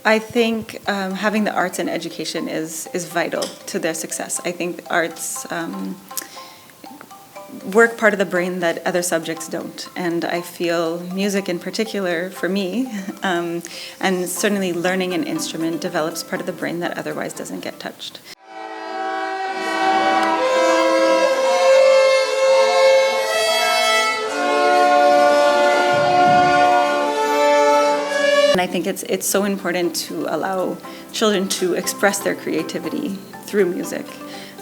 I think having the arts in education is vital to their success. I think arts work part of the brain that other subjects don't. And I feel music in particular, for me, and certainly learning an instrument develops part of the brain that otherwise doesn't get touched. And I think it's so important to allow children to express their creativity through music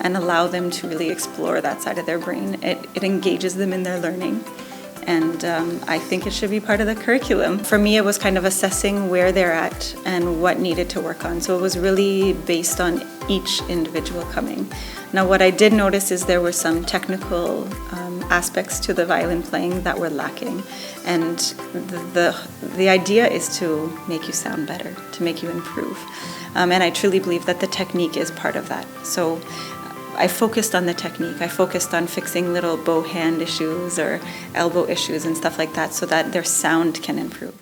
and allow them to really explore that side of their brain. It engages them in their learning, and I think it should be part of the curriculum. For me, it was kind of assessing where they're at and what needed to work on. So it was really based on each individual coming. Now, what I did notice is there were some technical aspects to the violin playing that were lacking, and the idea is to make you sound better, to make you improve, and I truly believe that the technique is part of that. So I focused on the technique. I focused on fixing little bow hand issues or elbow issues and stuff like that so that their sound can improve.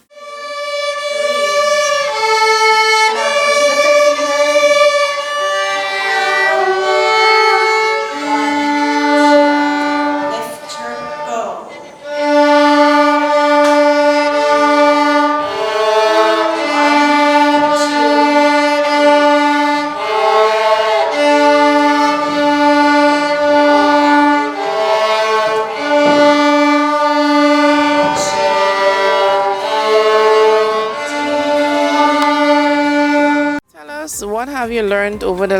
What have you learned over the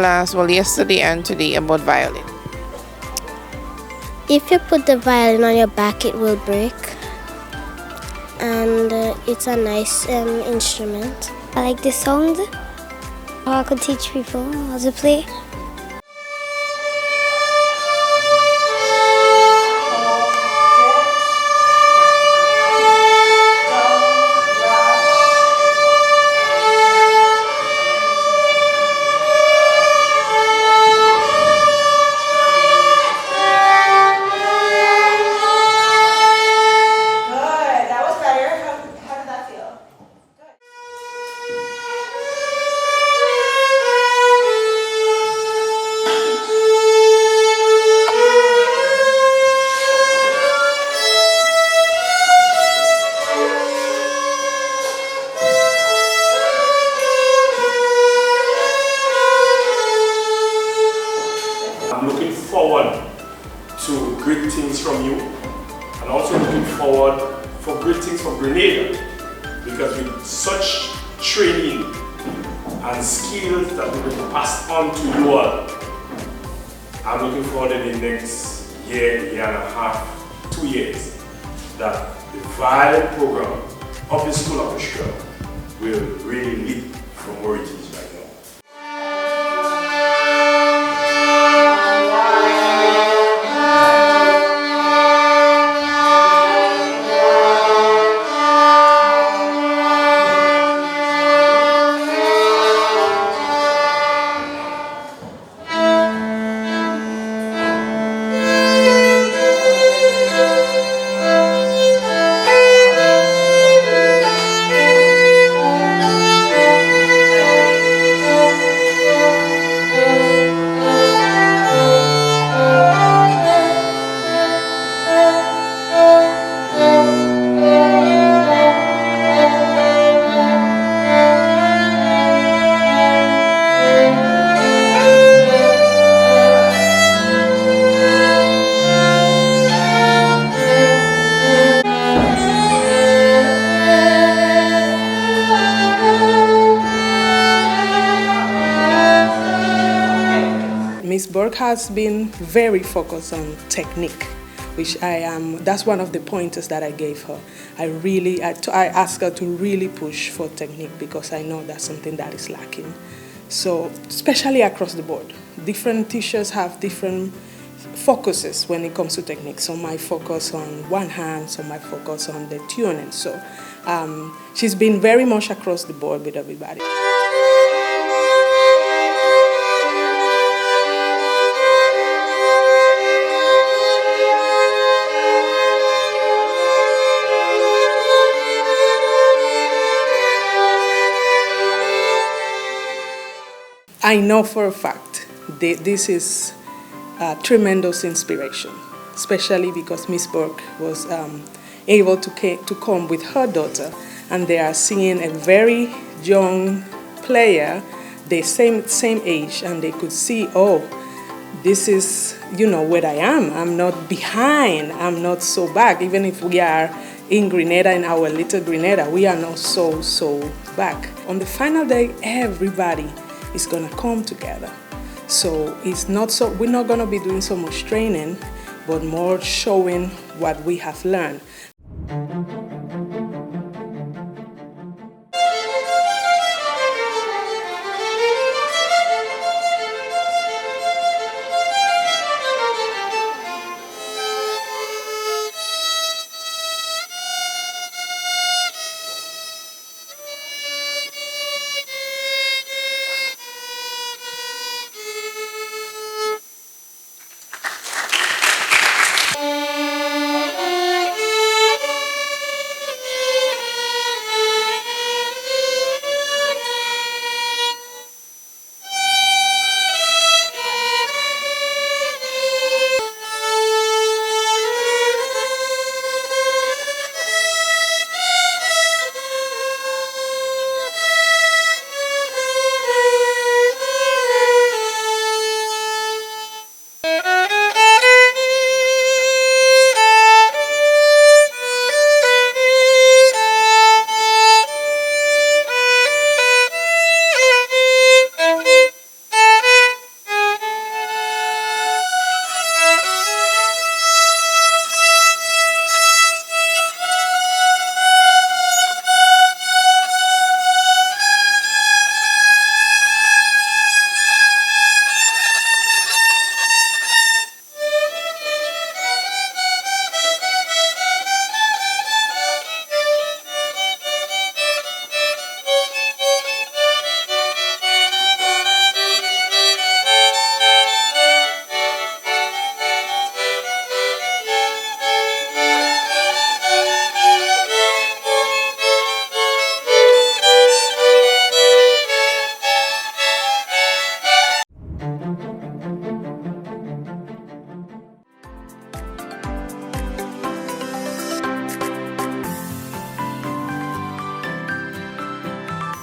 yesterday and today about violin? If you put the violin on your back, it will break. And it's a nice instrument. I like the sound. I could teach people how to play. I'm looking forward to great things from you, and also looking forward for great things from Grenada, because with such training and skills that will be passed on to you all, I'm looking forward in the next year and a half, 2 years, that the violin program of the School of Orchestra will really leap from where it is right now. Miss Burke has been very focused on technique, which that's one of the pointers that I gave her. I asked her to really push for technique because I know that's something that is lacking. So, especially across the board, different teachers have different focuses when it comes to technique. Some might focus on one hand, some might focus on the tuning. So, she's been very much across the board with everybody. I know for a fact this is a tremendous inspiration, especially because Miss Burke was able to come with her daughter, and they are seeing a very young player, the same age, and they could see, oh, this is, where I am. I'm not behind. I'm not so back. Even if we are in Grenada, in our little Grenada, we are not so back. On the final day, everybody is gonna come together. So we're not gonna be doing so much training, but more showing what we have learned.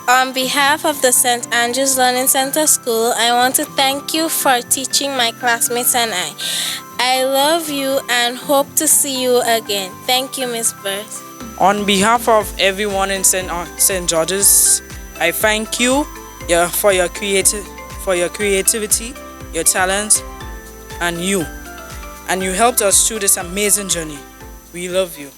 On behalf of the St. Andrew's Learning Center School, I want to thank you for teaching my classmates and I. I love you and hope to see you again. Thank you, Miss Birth. On behalf of everyone in St. George's, I thank you for your creativity, your talent, and you. And you helped us through this amazing journey. We love you.